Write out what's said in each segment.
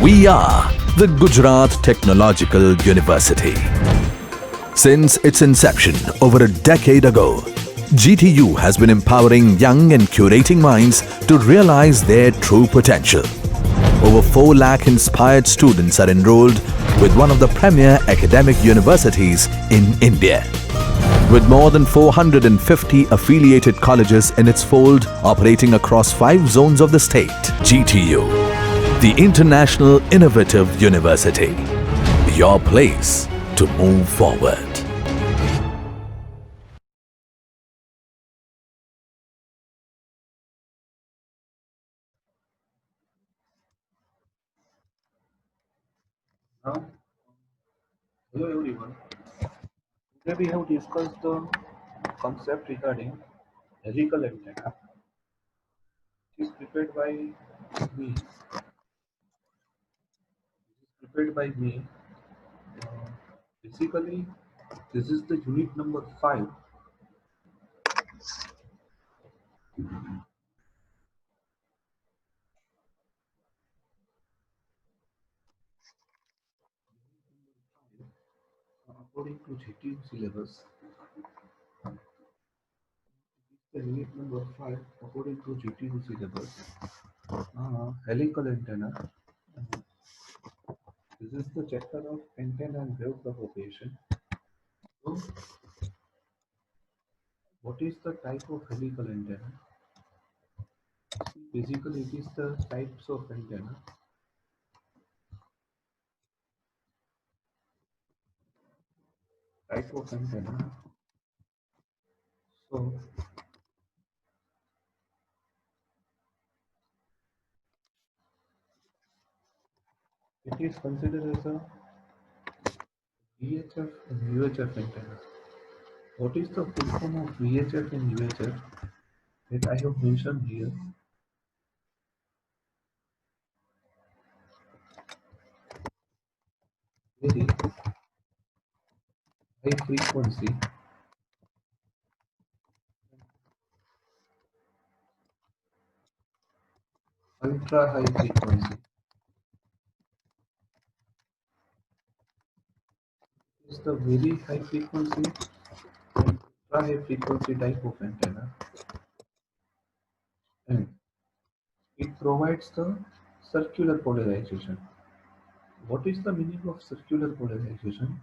We are the Gujarat Technological University. Since its inception over a decade ago, GTU has been empowering young and curating minds to realize their true potential. Over 4 lakh inspired students are enrolled with one of the premier academic universities in India. With more than 450 affiliated colleges in its fold operating across 5 zones of the state, GTU, the International Innovative University, your place to move forward. Now, hello everyone. Today we have discussed the concept regarding helical antenna. It is prepared by me. Prepared by me. Uh, Basically, this is the unit number 5. According to GTU syllabus, the unit number 5 according to GTU syllabus. Helical antenna. This is the chapter of antenna and wave propagation. So, what is the type of helical antenna? Basically, it is the types of antenna. Type of antenna. So, it is considered as a VHF and UHF antenna. What is the full form of VHF and UHF that I have mentioned here? Very high frequency, ultra high frequency. It's the very high frequency and ultra high frequency type of antenna, and it provides the circular polarization. What is the meaning of circular polarization?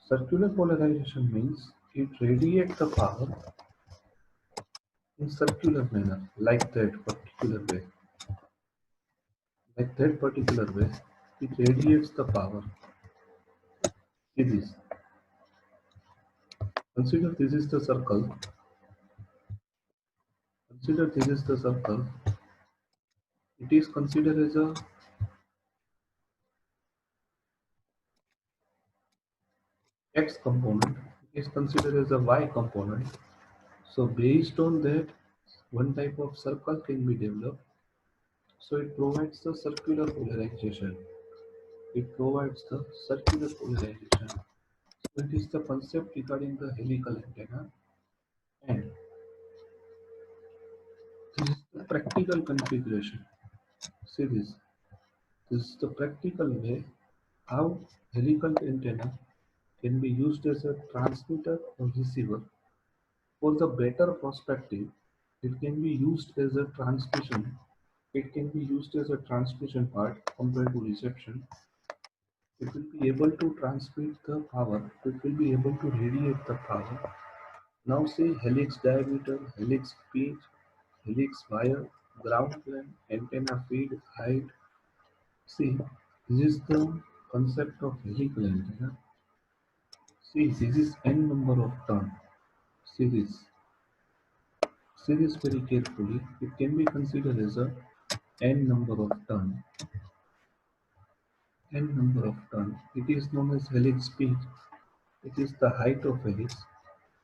Circular polarization means it radiates the power in circular manner, like that particular way, it radiates the power. See this. Consider this is the circle. Consider this is the circle. It is considered as a x component. It is considered as a y component. So based on that, one type of circle can be developed. So it provides the circular polarization. It provides the circular polarization. So it is the concept regarding the helical antenna, and this is the practical configuration. See this. This is the practical way how helical antenna can be used as a transmitter or receiver. For the better perspective, it can be used as a transmission. It can be used as a transmission part compared to reception. It will be able to transmit the power. It will be able to radiate the power. Now see helix diameter, helix pitch, helix wire, ground plane, antenna feed, height. See, this is the concept of helical antenna. See, this is n number of turn. See this. See this very carefully. It can be considered as a n number of turn. N number of turn. It is known as helix pitch. It is the height of helix.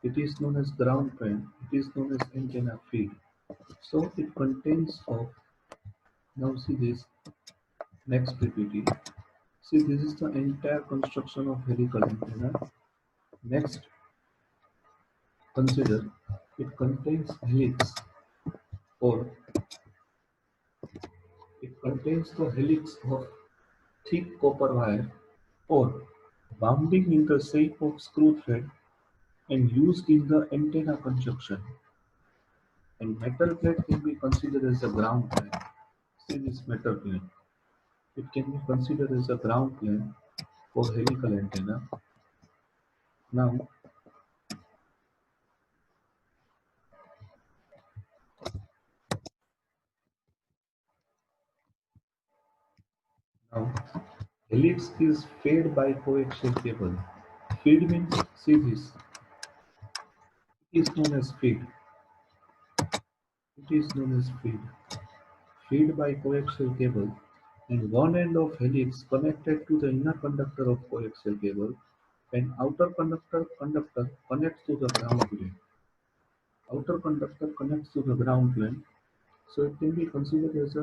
It is known as ground plane. It is known as antenna feed. So it contains of, now see this, next PPT. See, this is the entire construction of helical antenna. Next, consider it contains helix, or it contains the helix of thick copper wire or wounding in the shape of screw thread and used in the antenna construction. And metal plate can be considered as a ground plane. See this metal plane. It can be considered as a ground plane for helical antenna. Now, now, helix is fed by coaxial cable. Feed means, see this, it is known as feed. It is known as feed. Feed by coaxial cable and one end of helix connected to the inner conductor of coaxial cable and outer conductor connects to the ground plane. Outer conductor connects to the ground plane, so it can be considered as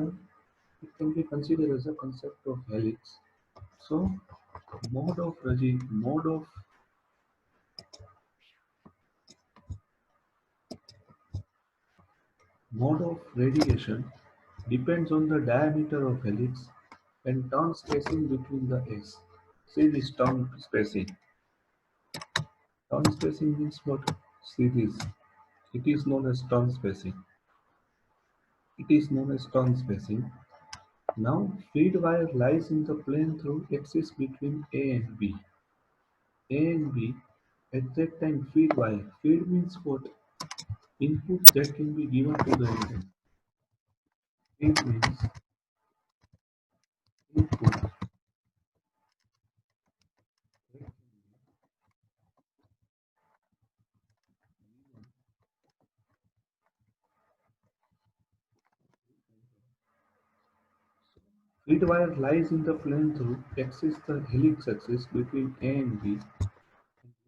a concept of helix. So mode of radiation depends on the diameter of helix and turn spacing between the S. See this turn spacing. Turn spacing means what? See this. It is known as turn spacing. It is known as turn spacing. Now feed wire lies in the plane through axis between A and B. A and B at that time feed wire. Feed means what? Input that can be given to the antenna. Feed means input. Feed wire lies in the plane through axis the helix axis between A and B.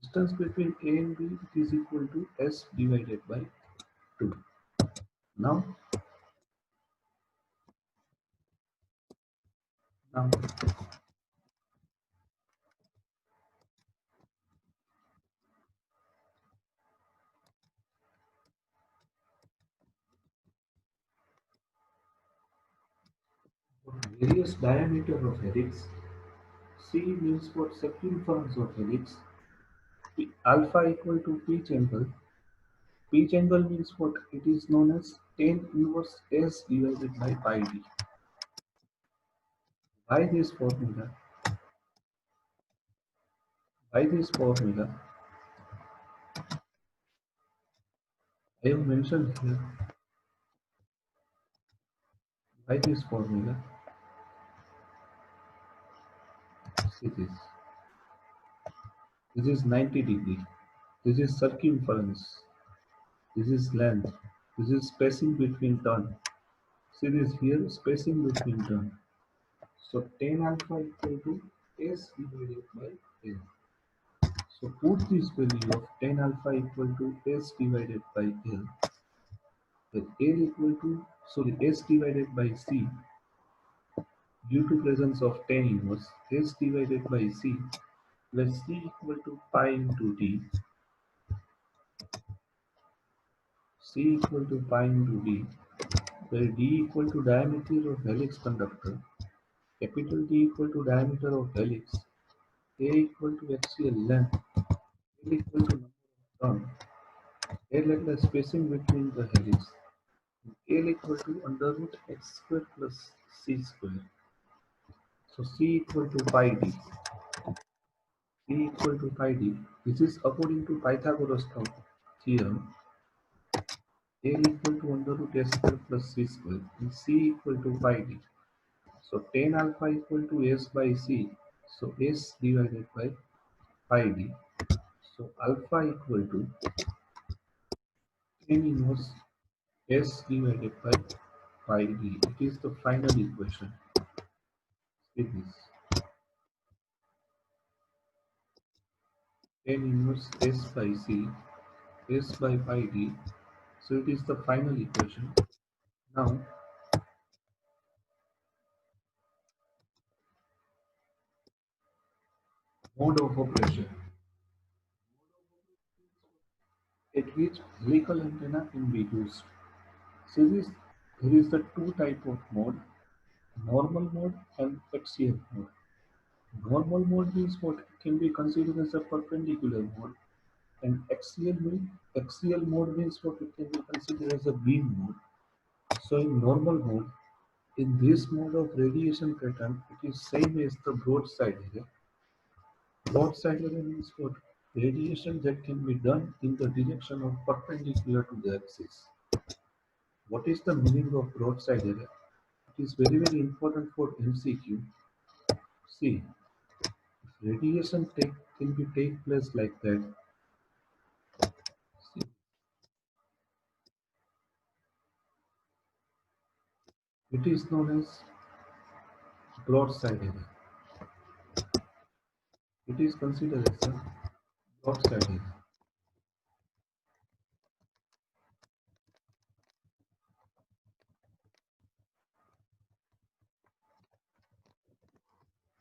Distance between A and B it is equal to S divided by 2. Now, now various diameter of helix. C means what circumference of helix. Alpha equal to pitch angle. Pitch angle means what? It is known as tan inverse S divided by pi d. By this formula, by this formula, I have mentioned here. By this formula, see this. This is 90 degree. This is circumference. This is length. This is spacing between turn. See this here, spacing between turn. So tan alpha equal to S divided by L. So put this value of tan alpha equal to S divided by L, with L equal to, sorry, S divided by C due to presence of tan inverse, S divided by C plus C equal to pi into D, C equal to pi into D, where D equal to diameter of helix conductor, capital D equal to diameter of helix, A equal to axial length, L equal to number of turns, L at the spacing between the helix, L equal to under root x square plus c square. So C equal to pi d. C equal to pi d. This is according to Pythagoras theorem. L equal to under root s square plus c square and C equal to pi d. So tan alpha equal to s by c. So s divided by pi d. So alpha equal to tan inverse s divided by pi d. It is the final equation. It is tan inverse s by c, s by pi d. So it is the final equation. Now mode of operation at which helical antenna can be used. So there is the two type of mode. normal mode and axial mode. Normal mode means what can be considered as a perpendicular mode, and axial mode means what it can be considered as a beam mode. So in normal mode, in this mode of radiation pattern, it is same as the broadside array. Broadside array means what? Radiation that can be done in the direction of perpendicular to the axis. What is the meaning of broadside array? It is very important for MCQ. See, if radiation can be take place like that. See, it is known as broadside array. It is considered as a broadside array.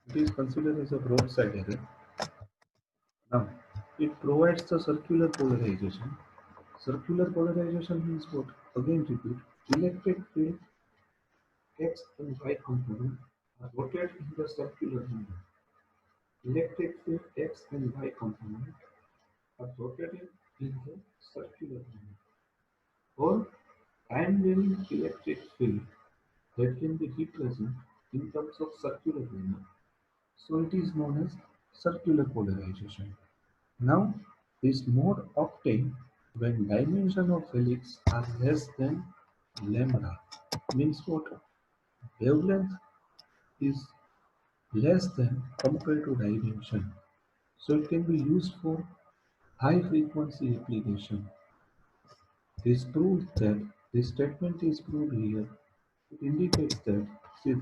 It is considered as a broadside array. Now, it provides the circular polarization. Circular polarization means what? Again repeat. Electric field X and Y component are rotated in the circular manner. Electric field X and Y component are rotated in the circular manner. Or time-varying electric field that can be represented in terms of circular manner. So it is known as circular polarization. Now, this mode obtained when dimension of helix are less than lambda. Means what? Wavelength is less than compared to dimension. So it can be used for high frequency application. This proves that this statement is proved here. It indicates that, see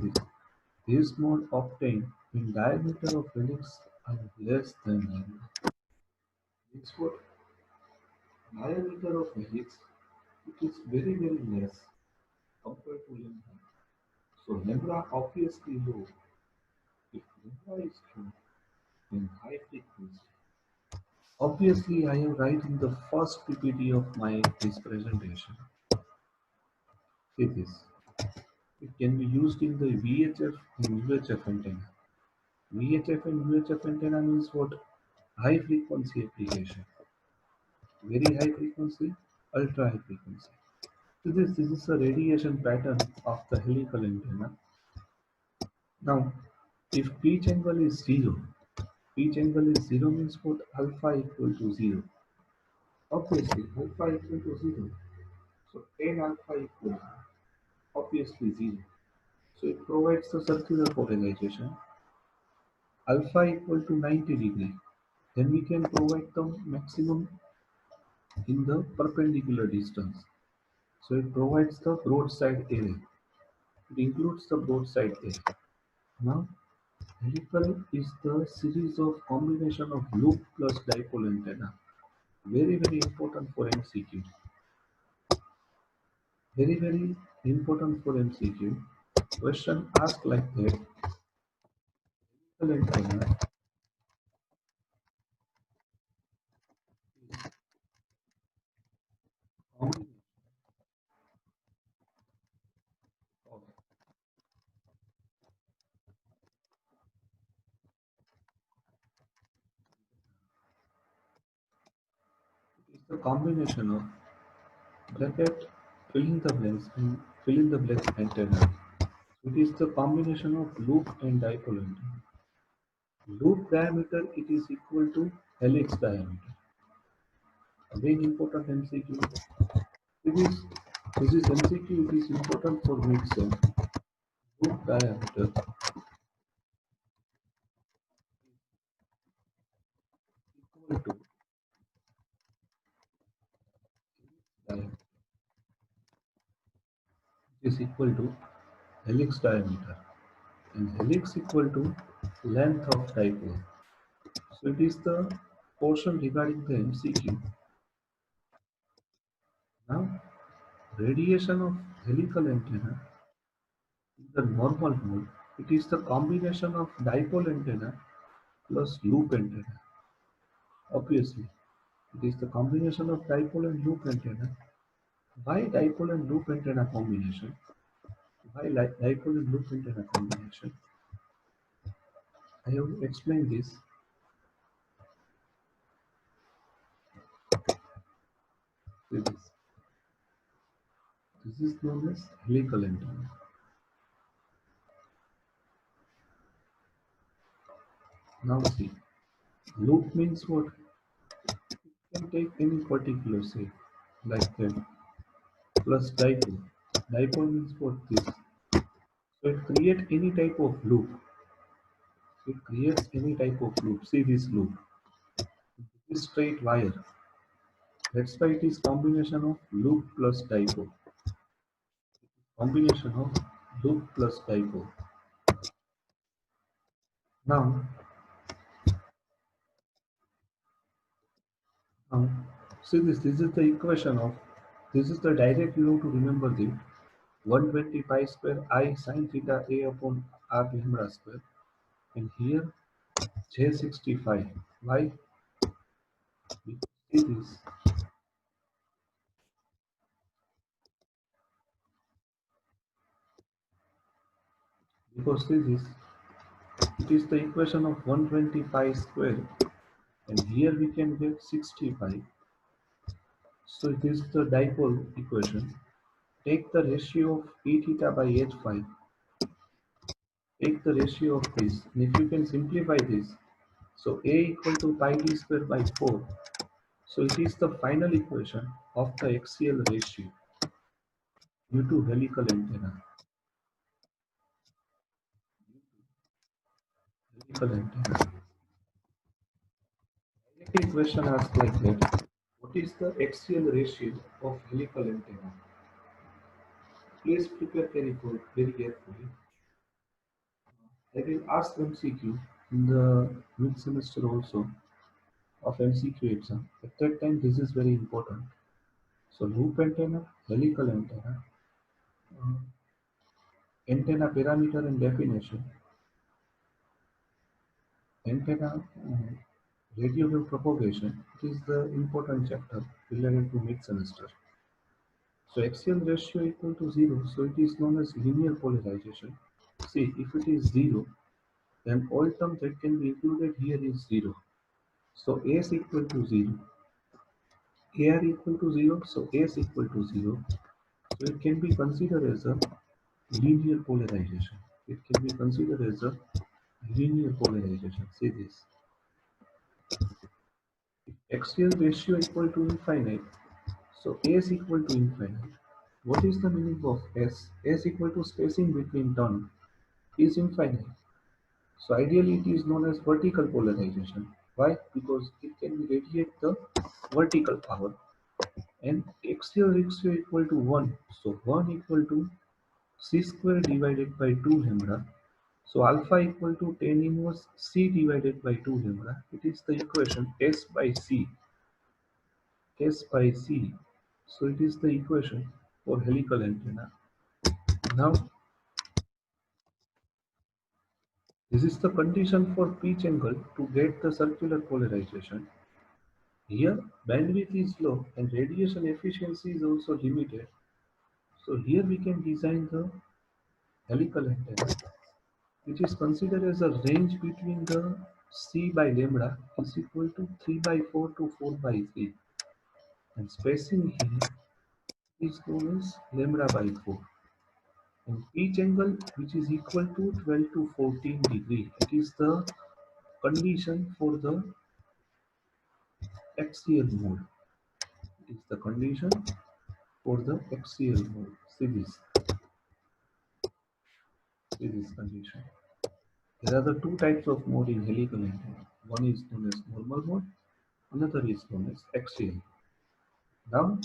this mode obtained when diameter of helix are less than lambda. Means what? Diameter of helix, it is very less compared to lambda. So lambda obviously low. If lambda is low, then high frequency. Obviously, I am writing the first PPT of my this presentation. See this. It can be used in the VHF and UHF antenna. VHF and UHF antenna means what? High frequency application. Very high frequency, ultra high frequency. So this is a radiation pattern of the helical antenna. Now, if pitch angle is 0, pitch angle is 0 means what? Alpha equal to 0. Obviously, alpha equal to 0. So tan alpha equal to obviously 0. So it provides the circular polarization. Alpha equal to 90 degree. Then we can provide the maximum in the perpendicular distance. So it provides the broadside array. It includes the broadside array. Now, helical is the series of combination of loop plus dipole antenna. Very important for MCQ. Very important for MCQ. Question asked like that. Helical antenna is combination of it is the combination of bracket fill in the blanks and fill in the blanks antenna. It is the combination of loop and dipole antenna. Loop diameter it is equal to helix diameter. Again important MCQ. This is MCQ. It is important for mid-sem. Loop diameter equal to diameter is equal to helix diameter, and helix equal to length of dipole. So it is the portion regarding the MCQ. Now, radiation of helical antenna in the normal mode, it is the combination of dipole antenna plus loop antenna. Obviously, it is the combination of dipole and loop antenna. Why dipole and loop antenna combination? Why dipole and loop antenna combination? I have explained this. See this. This is known as helical antenna. Now see, loop means what? You can take any particular shape like that plus dipole. Dipole means what this. So it creates any type of loop. It creates any type of loop. See this loop. This straight wire. That's why it is combination of loop plus dipole. Combination of loop plus dipole. Now, now see this. This is the equation of. This is the direct you have to remember the 120 pi square I sin theta a upon r lambda square. And here J65. Why? Because see this. Because see this. It is the equation of 120 pi square. And here we can get 65. So it is the dipole equation. Take the ratio of E theta by H5. Take the ratio of this. And if you can simplify this, so A equal to pi d square by 4. So it is the final equation of the axial ratio due to helical antenna. Helical antenna. Direct equation asks like that. What is the axial ratio of helical antenna? Please prepare very carefully. I will ask MCQ in the mid semester also of MCQ exam. At that time, this is very important. So loop antenna, helical antenna, uh, antenna parameter and definition, antenna radio wave propagation. It is the important chapter related to mid semester. So axial ratio equal to 0. So it is known as linear polarization. See, if it is 0, then all terms that can be included here is 0. So S equal to 0. AR equal to 0, so S equal to 0. So it can be considered as a linear polarization. It can be considered as a linear polarization. See this. If axial ratio equal to infinite, so S equal to infinite. What is the meaning of S? S equal to spacing between turn is infinite. So ideally it is known as vertical polarization. Why? Because it can be radiate the vertical power and axial ratio equal to 1. So 1 equal to c square divided by 2 lambda. So alpha equal to tan inverse c divided by 2 lambda. It is the equation S by C. S by C. So it is the equation for helical antenna. Now this is the condition for pitch angle to get the circular polarization. Here bandwidth is low and radiation efficiency is also limited. So here we can design the helical antenna, which is considered as a range between the C by lambda is equal to 3 by 4 to 4 by 3. And spacing here is known as lambda by 4. And pitch angle which is equal to 12 to 14 degree. It is the condition for the axial mode. It is the condition for the axial mode. See this condition. There are the two types of mode in helical antenna. One is known as normal mode, another is known as axial. Now,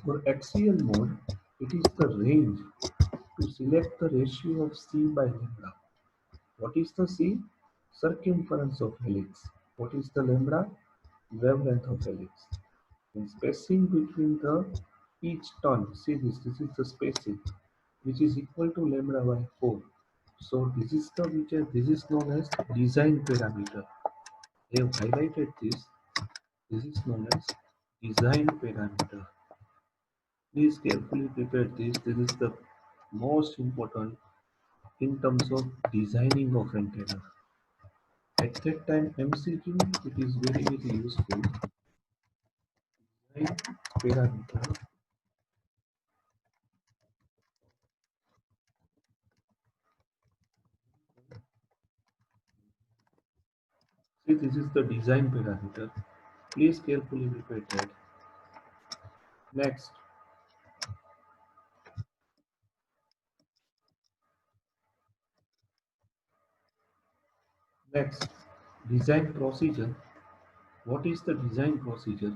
for axial mode, it is the range to select the ratio of C by lambda. What is the C? Circumference of helix. What is the lambda? Wavelength of helix. And spacing between the each turn. See this is the spacing, which is equal to lambda by 4. So this is known as design parameter. They have highlighted this. This is known as design parameter. Please carefully prepare this. This is the most important in terms of designing of antenna. At that time, MCQ it is very very useful. Design parameter. See, this is the design parameter. Please carefully repeat that. Next, next, design procedure. What is the design procedure?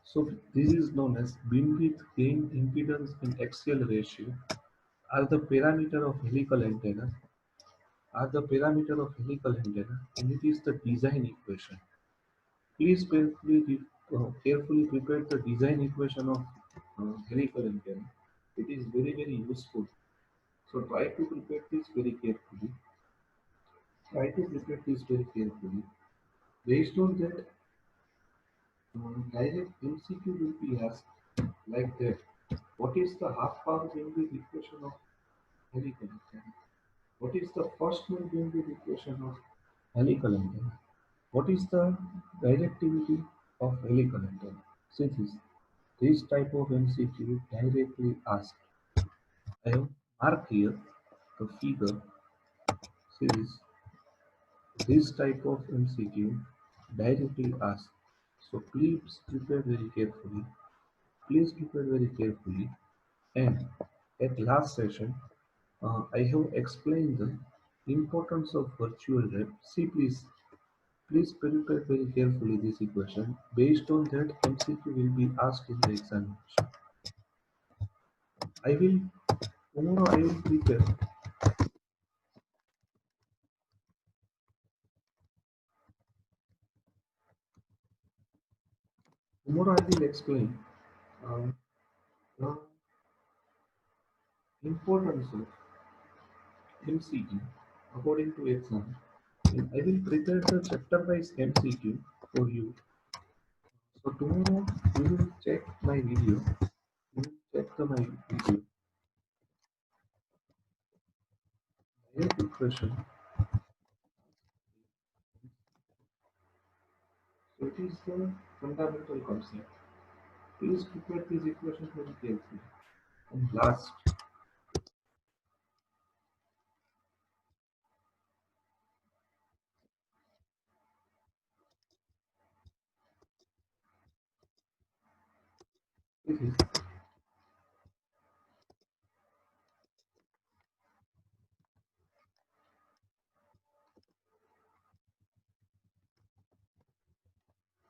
So this is known as beamwidth, gain, impedance, and axial ratio are the parameter of helical antenna. And it is the design equation. Please carefully prepare the design equation of helical antenna. It is very very useful. So try to prepare this very carefully. Try to prepare this very carefully. Based on that, direct MCQ will be asked like that. What is the half power beamwidth equation of helical antenna? What is the first mode beamwidth equation of helical antenna? What is the directivity of helical antenna? See this type of MCQ directly asked. I have marked here the figure. See this type of MCQ directly asked. So please prepare very carefully. Please prepare very carefully. And at last session, I have explained the importance of virtual rep. See, please prepare very carefully this equation. Based on that, MCQ will be asked in the examination. I will tomorrow. I will prepare. Tomorrow I will explain uh, the importance of MCQ according to exam. And I will prepare the chapter-wise MCQ for you. So tomorrow you will check my video. You will check my video. Direct equation. So it is the fundamental concept. Please prepare this equation very carefully. And last, this is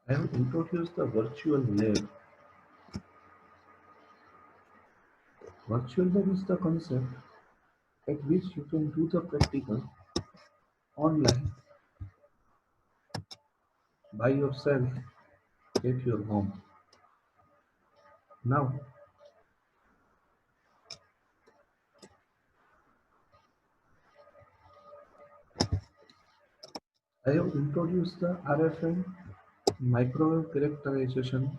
I have introduced the virtual lab. Virtual lab is the concept at which you can do the practical online by yourself at your home. Now, I have introduced the RFN microwave characterization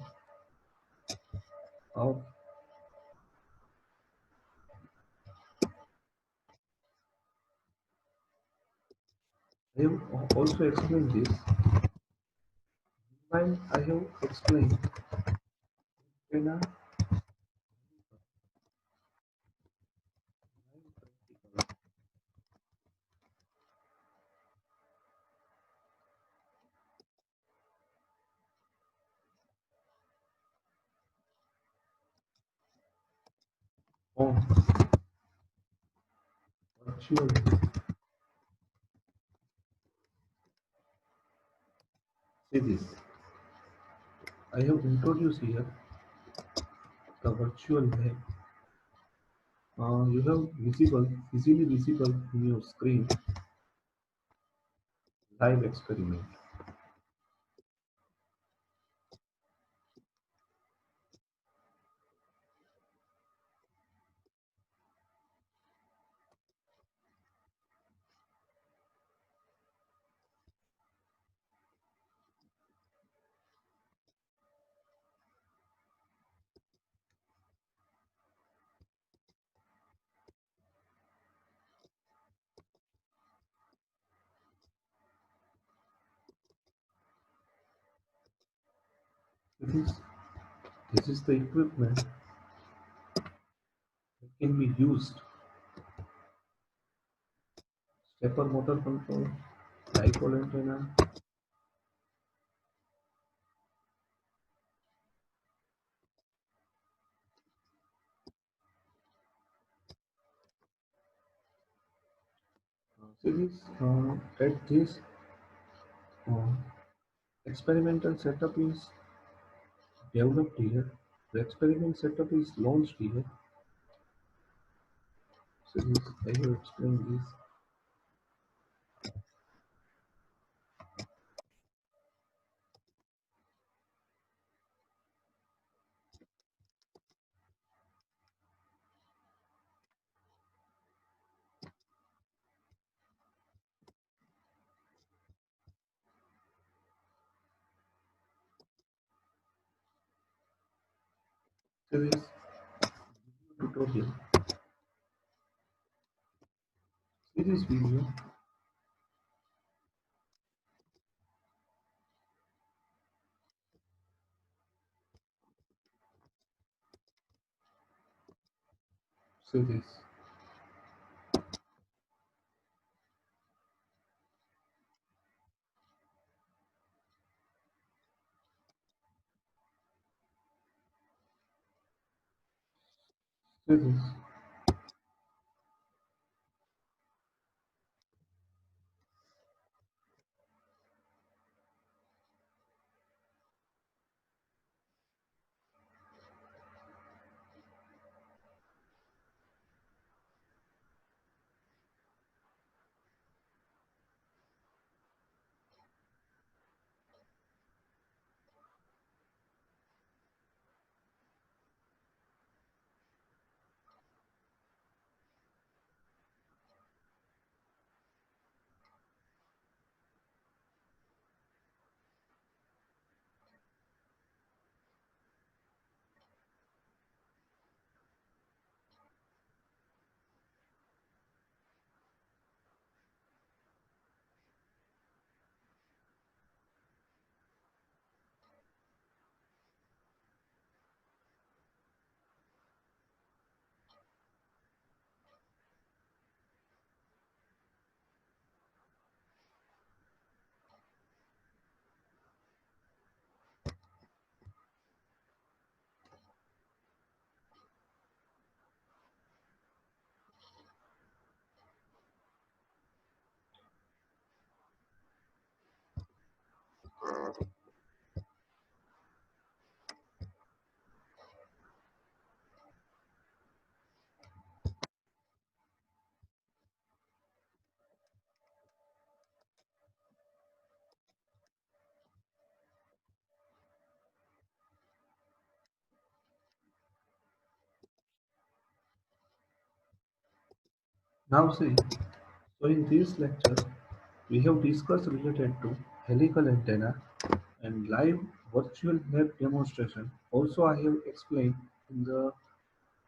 of I have also explained this. While I have explained antenna on virtual see this. I have introduced here the virtual lab. You have easily visible in your screen live experiment. This is, this is the equipment that can be used. Stepper motor control, dipole antenna. See this, at this uh, experimental setup is developed here. The experiment setup is launched here. So this, I will explain this. So this tutorial. See this video. See this. See this. Now see. So in this lecture, we have discussed related to helical antenna and live virtual lab demonstration. Also, I have explained in the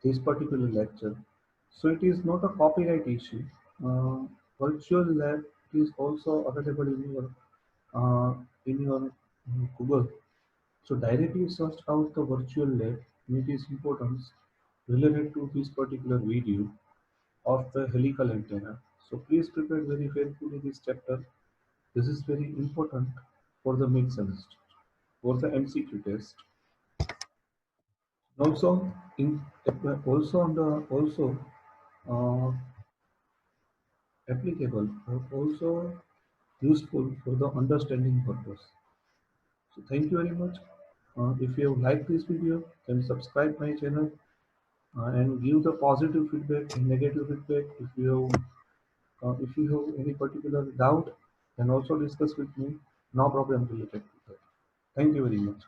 this particular lecture. So it is not a copyright issue. Uh, Virtual lab is also available in your Google. So directly search out the virtual lab and it is important related to this particular video of the helical antenna. So please prepare very carefully this chapter. This is very important for the mid semester, for the MCQ test. Also, in also on the also uh, applicable or also useful for the understanding purpose. So thank you very much. If you have liked this video, then subscribe my channel and give the positive feedback and negative feedback. If you have any particular doubt, then also discuss with me. No problem related to that. Thank you very much.